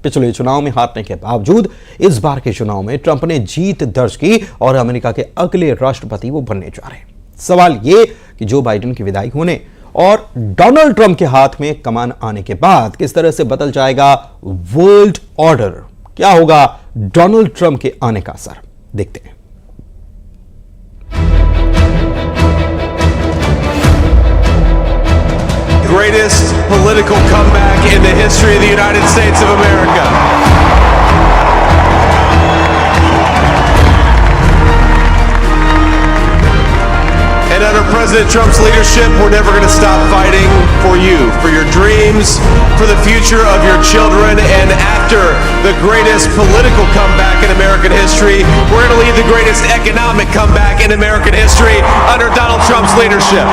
पिछले चुनाव में हारने के बावजूद इस बार के चुनाव में ट्रंप ने जीत दर्ज की और अमेरिका के अगले राष्ट्रपति वो बनने जा रहे हैं। सवाल ये कि जो बाइडेन की विदाई होने और डोनाल्ड ट्रंप के हाथ में कमान आने के बाद किस तरह से बदल जाएगा वर्ल्ड ऑर्डर, क्या होगा डोनाल्ड ट्रंप के आने का असर, देखते हैं। Greatest political comeback in the history of the United States of America. And under President Trump's leadership, we're never going to stop fighting for you, for your dreams, for the future of your children. And after the greatest political comeback in American history, we're going to lead the greatest economic comeback in American history under Donald Trump's leadership.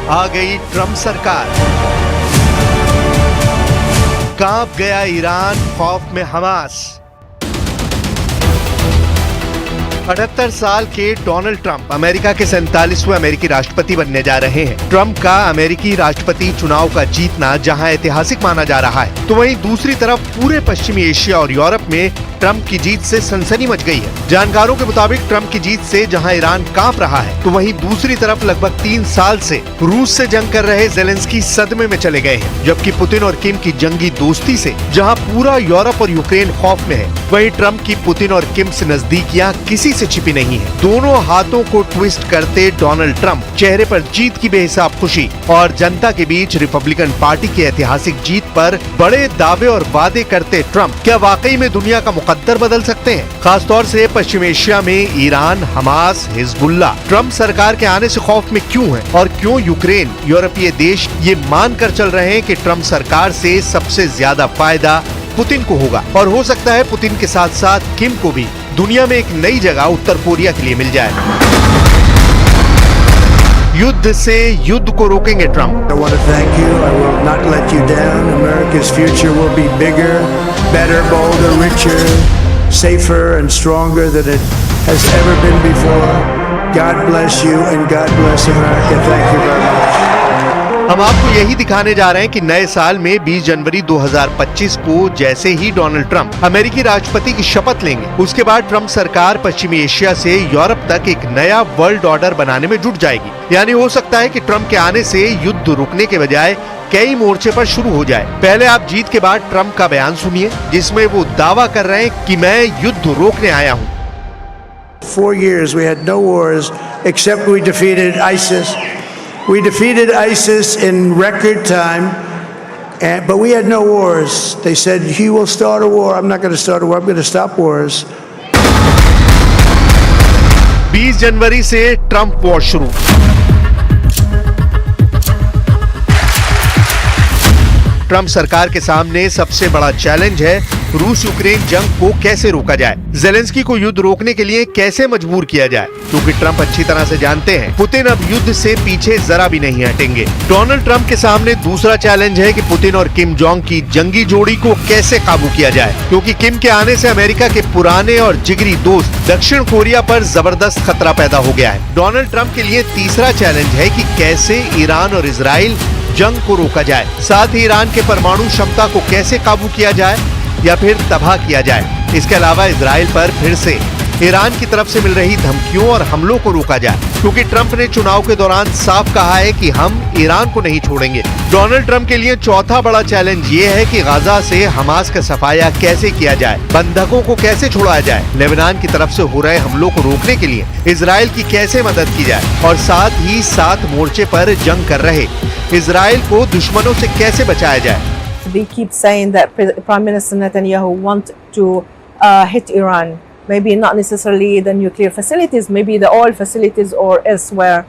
आ गई Trump सरकार, कांप गया Iran, खौफ में Hamas. 78 साल के Donald Trump America के 47वें अमेरिकी राष्ट्रपति बनने जा रहे हैं। ट्रंप का अमेरिकी राष्ट्रपति चुनाव का जीतना जहां ऐतिहासिक माना जा रहा है, तो वहीं दूसरी तरफ पूरे पश्चिमी एशिया और यूरोप में ट्रंप की जीत से सनसनी मच गई है। जानकारों के मुताबिक ट्रंप की जीत से जहां ईरान कांप रहा है, तो वहीं दूसरी तरफ लगभग 3 साल से रूस से जंग कर रहे ज़ेलेंस्की सदमे में चले गए हैं। जबकि पुतिन और किम की जंगी दोस्ती से जहां पूरा यूरोप और यूक्रेन खौफ में है, वहीं ट्रंप की पुतिन और किम से नजदीकियां किसी से छिपी नहीं है। दोनों हाथों को ट्विस्ट करते डोनाल्ड ट्रंप चेहरे पर जीत की बेहिसाब खुशी और जनता के बीच रिपब्लिकन पार्टी की ऐतिहासिक जीत पर बड़े दावे और वादे करते ट्रंप क्या वाकई में दुनिया का मुकद्दर बदल सकते हैं? खासतौर से पश्चिम एशिया में ईरान, हमास, हिजबुल्लाह ट्रंप सरकार के आने से खौफ में क्यों है और क्यों यूक्रेन, यूरोपीय देश ये मानकर चल रहे हैं कि ट्रंप सरकार से सबसे ज्यादा फायदा पुतिन को होगा और हो सकता है पुतिन के साथ साथ किम को भी दुनिया में एक नई जगह उत्तर कोरिया के लिए मिल जाए। युद्ध से युद्ध को रोकेंगे Trump. I want to thank you. I will not let you down. America's future will be bigger, better, bolder, richer, safer and stronger than it has ever been before. God bless you and God bless America. Thank you very much. हम आपको यही दिखाने जा रहे हैं कि नए साल में 20 जनवरी 2025 को जैसे ही डोनाल्ड ट्रंप अमेरिकी राष्ट्रपति की शपथ लेंगे, उसके बाद ट्रंप सरकार पश्चिमी एशिया से यूरोप तक एक नया वर्ल्ड ऑर्डर बनाने में जुट जाएगी। यानी हो सकता है कि ट्रंप के आने से युद्ध रुकने के बजाय कई मोर्चे पर शुरू हो जाए। पहले आप जीत के बाद ट्रंप का बयान सुनिए, जिसमें वो दावा कर रहे हैं कि मैं युद्ध रोकने आया हूँ। 4 years we had no wars except we defeated ISIS. We defeated ISIS in record time, but we had no wars. They said, he will start a war. I'm not going to start a war. I'm going to stop wars. 20 जनवरी से Trump war शुरू। Trump सरकार के सामने सबसे बड़ा challenge है रूस Ukraine जंग को कैसे रोका जाए, ज़ेलेंस्की को युद्ध रोकने के लिए कैसे मजबूर किया जाए, क्योंकि ट्रंप अच्छी तरह से जानते हैं पुतिन अब युद्ध से पीछे जरा भी नहीं हटेंगे। डोनाल्ड ट्रंप के सामने दूसरा चैलेंज है कि पुतिन और किम जोंग की जंगी जोड़ी को कैसे काबू किया जाए, क्योंकि किम के आने से अमेरिका के पुराने और जिगरी दोस्त दक्षिण कोरिया पर जबरदस्त खतरा पैदा हो गया है। डोनाल्ड ट्रंप के लिए तीसरा चैलेंज है कि कैसे ईरान और इजराइल जंग को रोका जाए, साथ ही ईरान के परमाणु क्षमता को कैसे काबू किया जाए या फिर तबाह किया जाए। इसके अलावा इजराइल पर फिर से ईरान की तरफ से मिल रही धमकियों और हमलों को रोका जाए, क्योंकि ट्रंप ने चुनाव के दौरान साफ कहा है कि हम ईरान को नहीं छोड़ेंगे। डोनाल्ड ट्रंप के लिए चौथा बड़ा चैलेंज ये है कि गाजा से हमास का सफाया कैसे किया जाए, बंधकों को कैसे छुड़ाया जाए, लेबनान की तरफ से हो रहे हमलों को रोकने के लिए इजराइल की कैसे मदद की जाए और साथ ही 7 मोर्चे पर जंग कर रहे इजराइल को दुश्मनों से कैसे बचाया जाए। They keep saying that Prime Minister Netanyahu want to hit Iran. Maybe not necessarily the nuclear facilities, maybe the oil facilities or elsewhere.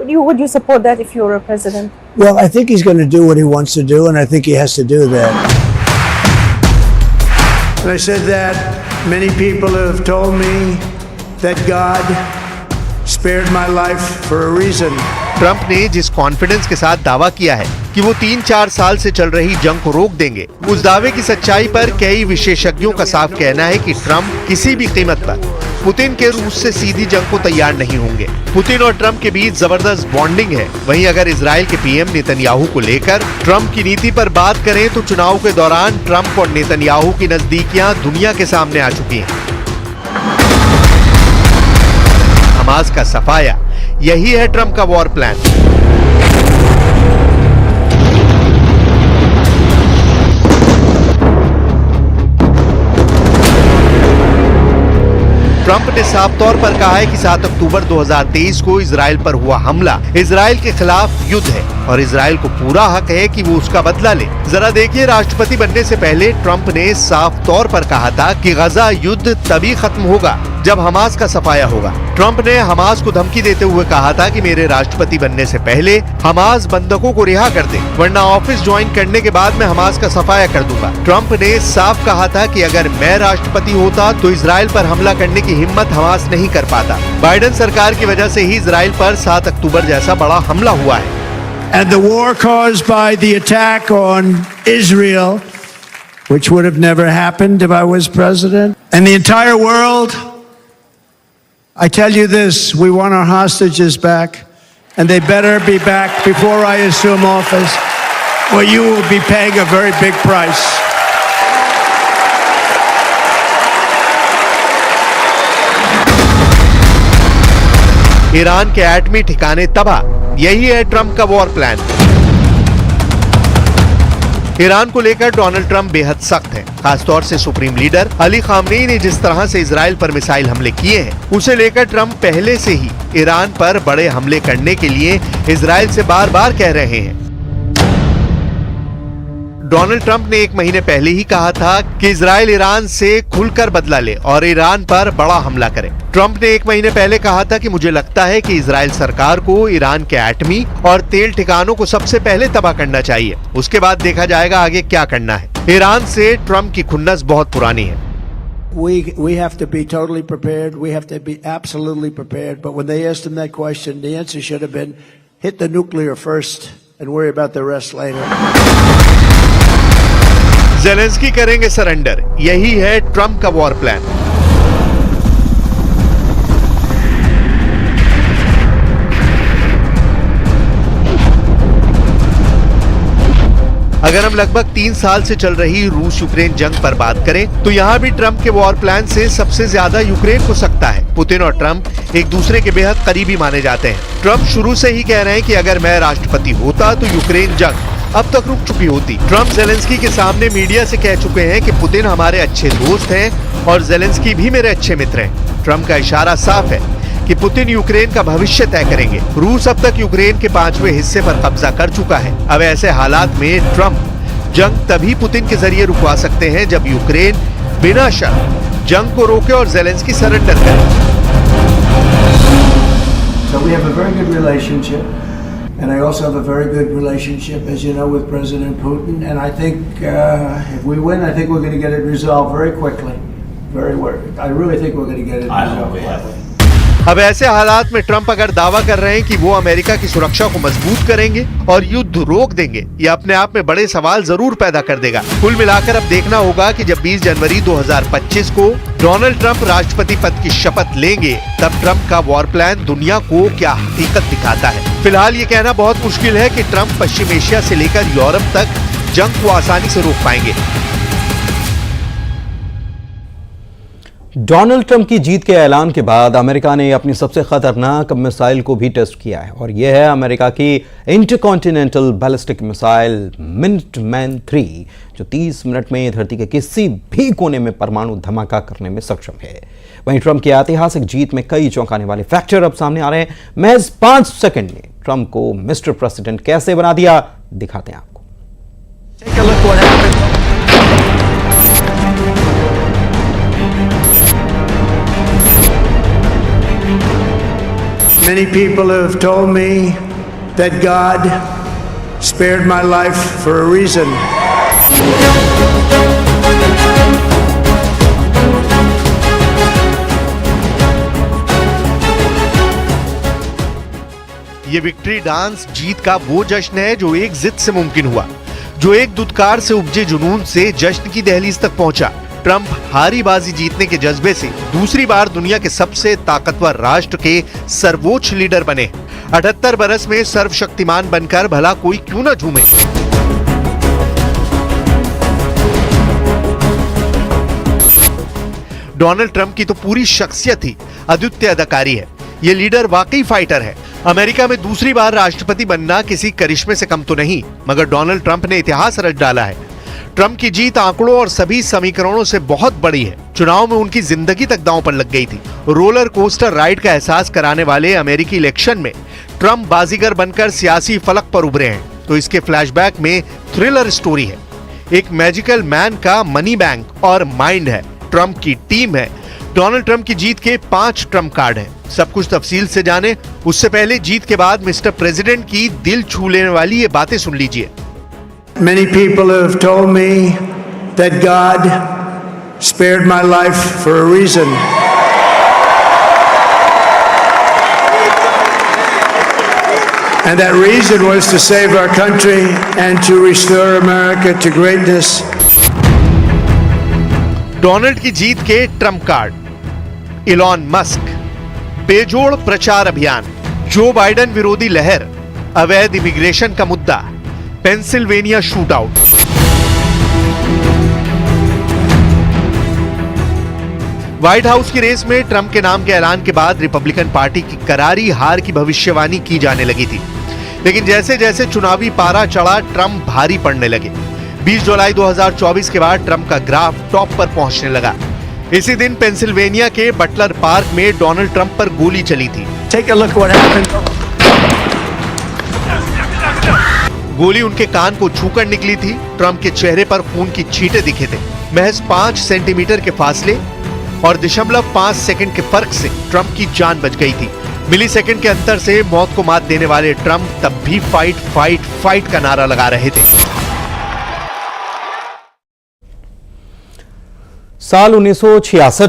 Would you support that if you were a president? Well, I think he's going to do what he wants to do, and I think he has to do that. And I said that many people have told me that God spared my life for a reason. Trump ने जिस confidence के साथ दावा किया है कि वो 3-4 साल से चल रही जंग को रोक देंगे। उस दावे की सच्चाई पर कई विशेषज्ञों का साफ कहना है कि ट्रंप किसी भी कीमत पर पुतिन के रूस से सीधी जंग को तैयार नहीं होंगे। पुतिन और ट्रंप के बीच जबरदस्त बॉन्डिंग है। वहीं अगर इजराइल के पीएम नेतन्याहू को लेकर ट्रंप की नीति पर बात करें तो चुनाव के दौरान ट्रंप और नेतन्याहू की नजदीकियां दुनिया के सामने आ चुकी हैं। हमास का सफाया, यही है ट्रंप का वॉर प्लान। ट्रंप ने साफ तौर पर कहा है कि 7 अक्टूबर 2023 को इजराइल पर हुआ हमला इजराइल के खिलाफ युद्ध है और इजराइल को पूरा हक है कि वो उसका बदला ले। जरा देखिए, राष्ट्रपति बनने से पहले ट्रंप ने साफ तौर पर कहा था कि गजा युद्ध तभी खत्म होगा जब हमास का सफाया होगा। ट्रंप ने हमास को धमकी देते हुए कहा था कि मेरे राष्ट्रपति बनने से पहले हमास बंधकों को रिहा कर दे, वरना ऑफिस ज्वाइन करने के बाद मैं हमास का सफाया कर दूंगा। ट्रंप ने साफ कहा था कि अगर मैं राष्ट्रपति होता तो इजराइल पर हमला करने की हिम्मत हमास नहीं कर पाता। बाइडेन सरकार की वजह से ही इजराइल पर 7 अक्टूबर जैसा बड़ा हमला हुआ है। And the war caused by the attack on Israel, which would have never happened if I was president, and the entire world, I tell you this, we want our hostages back, and they better be back before I assume office, or you will be paying a very big price. Iran के एटमी ठिकाने तबाह, यही है Trump का war plan. Iran को लेकर Donald Trump बेहद सख्त हैं, खासतौर से सुप्रीम लीडर अली खामनेई ने जिस तरह से इजराइल पर मिसाइल हमले किए हैं, उसे लेकर ट्रंप पहले से ही ईरान पर बड़े हमले करने के लिए इजराइल से बार बार कह रहे हैं। डोनाल्ड ट्रंप ने 1 महीने पहले ही कहा था कि इजराइल ईरान से खुलकर बदला ले और ईरान पर बड़ा हमला करे। ट्रंप ने 1 महीने पहले कहा था कि मुझे लगता है कि इजराइल सरकार को ईरान के एटमी और तेल ठिकानों को सबसे पहले तबाह करना चाहिए, उसके बाद देखा जाएगा आगे क्या करना है। ईरान से ट्रंप की खुन्नस बहुत पुरानी है। We have to be totally prepared. We have to be absolutely prepared. But when they asked him that question, the answer should have been, hit the nuclear first and worry about the rest later. Zelensky करेंगे surrender, यही है Trump का war plan. अगर हम लगभग 3 साल से चल रही रूस यूक्रेन जंग पर बात करें तो यहाँ भी ट्रंप के वॉर प्लान से सबसे ज्यादा यूक्रेन को सकता है। पुतिन और ट्रंप एक दूसरे के बेहद करीबी माने जाते हैं। ट्रंप शुरू से ही कह रहे हैं कि अगर मैं राष्ट्रपति होता तो यूक्रेन जंग अब तक रुक चुकी होती। ट्रंप ज़ेलेंस्की के सामने मीडिया से कह चुके हैं कि पुतिन हमारे अच्छे दोस्त हैं और ज़ेलेंस्की भी मेरे अच्छे मित्र हैं। ट्रंप का इशारा साफ है कि पुतिन यूक्रेन का भविष्य तय करेंगे। रूस अब तक यूक्रेन के 5वें हिस्से पर कब्जा कर चुका है। अब ऐसे हालात में ट्रंप जंग तभी पुतिन के जरिए रुकवा सकते हैं जब यूक्रेन बिना शर्त जंग को रोके और ज़ेलेंस्की सरेंडर करे। So we have a very good relationship. And I also have a very good relationship, as you know, with President Putin. And I think if we win, I think we're going to get it resolved very quickly. I really think we're going to get it resolved. अब ऐसे हालात में Trump अगर दावा कर रहे हैं कि वो अमेरिका की सुरक्षा को मजबूत करेंगे और युद्ध रोक देंगे, ये अपने आप में बड़े सवाल जरूर पैदा कर देगा। कुल मिलाकर अब देखना होगा कि जब 20 जनवरी 2025 को डोनाल्ड ट्रंप राष्ट्रपति पद की शपथ लेंगे, तब ट्रंप का वॉर प्लान दुनिया को क्या हकीकत दिखाता है। फिलहाल ये कहना बहुत मुश्किल है कि ट्रंप पश्चिम एशिया से लेकर यूरोप तक जंग को आसानी से रोक पाएंगे। डोनाल्ड ट्रंप की जीत के ऐलान के बाद अमेरिका ने अपनी सबसे खतरनाक मिसाइल को भी टेस्ट किया है और यह है अमेरिका की इंटरकॉन्टिनेंटल बैलिस्टिक मिसाइल मिनटमैन 3, जो 30 मिनट में धरती के किसी भी कोने में परमाणु धमाका करने में सक्षम है। वहीं ट्रंप की ऐतिहासिक जीत में कई चौंकाने वाले फैक्टर अब सामने आ रहे हैं। महज 5 सेकंड में ट्रंप को मिस्टर प्रेसिडेंट कैसे बना दिया, दिखाते हैं आपको। Many people have told me that God spared my life for a reason. ये विक्ट्री डांस जीत का वो जश्न है जो एक जिद से मुमकिन हुआ, जो एक दुत्कार से उपजे जुनून से जश्न की दहलीज तक पहुंचा। ट्रंप हारी बाजी जीतने के जज्बे से दूसरी बार दुनिया के सबसे ताकतवर राष्ट्र के सर्वोच्च लीडर बने। 78 बरस में सर्वशक्तिमान बनकर भला कोई क्यों न झूमे। डोनाल्ड ट्रंप की तो पूरी शख्सियत ही अद्वितीय अदाकारी है। ये लीडर वाकई फाइटर है। अमेरिका में दूसरी बार राष्ट्रपति बनना किसी करिश्मे से कम तो नहीं, मगर डोनाल्ड ट्रंप ने इतिहास रच डाला है। ट्रंप की जीत आंकड़ों और सभी समीकरणों से बहुत बड़ी है। चुनाव में उनकी जिंदगी तक दांव पर लग गई थी। रोलर कोस्टर राइड का एहसास कराने वाले अमेरिकी इलेक्शन में ट्रंप बाजीगर बनकर सियासी फलक पर उभरे हैं, तो इसके फ्लैशबैक में थ्रिलर स्टोरी है। एक मैजिकल मैन का मनी बैंक और माइंड है, ट्रंप की टीम है। डोनाल्ड ट्रंप की जीत के 5 ट्रंप कार्ड हैं। सब कुछ तफसील से जाने उससे पहले जीत के बाद मिस्टर प्रेसिडेंट की दिल छू लेने वाली ये बातें सुन लीजिए। Many people have told me that God spared my life for a reason. And that reason was to save our country and to restore America to greatness. Donald की जीत के ट्रंप कार्ड: इलॉन मस्क, बेजोड़ प्रचार अभियान, Joe Biden विरोधी लहर, अवैध immigration का मुद्दा, पेंसिल्वेनिया शूटआउट। व्हाइट हाउस की रेस में ट्रंप के नाम के ऐलान के बाद रिपब्लिकन पार्टी की करारी हार की भविष्यवाणी की जाने लगी थी, लेकिन जैसे जैसे चुनावी पारा चढ़ा ट्रंप भारी पड़ने लगे। 20 जुलाई 2024 के बाद ट्रंप का ग्राफ टॉप पर पहुंचने लगा। इसी दिन पेंसिल्वेनिया के बटलर पार्क में डोनाल्ड ट्रंप पर गोली चली थी। Take a look what happened. गोली उनके कान को छूकर निकली थी। ट्रंप के चेहरे पर खून की छींटे दिखे थे। महज 5 सेंटीमीटर के फासले और 0.5 सेकंड के फर्क से ट्रंप की जान बच गई थी। मिली सेकंड के अंतर से मौत को मात देने वाले ट्रंप तब भी फाइट फाइट फाइट का नारा लगा रहे थे। साल 1966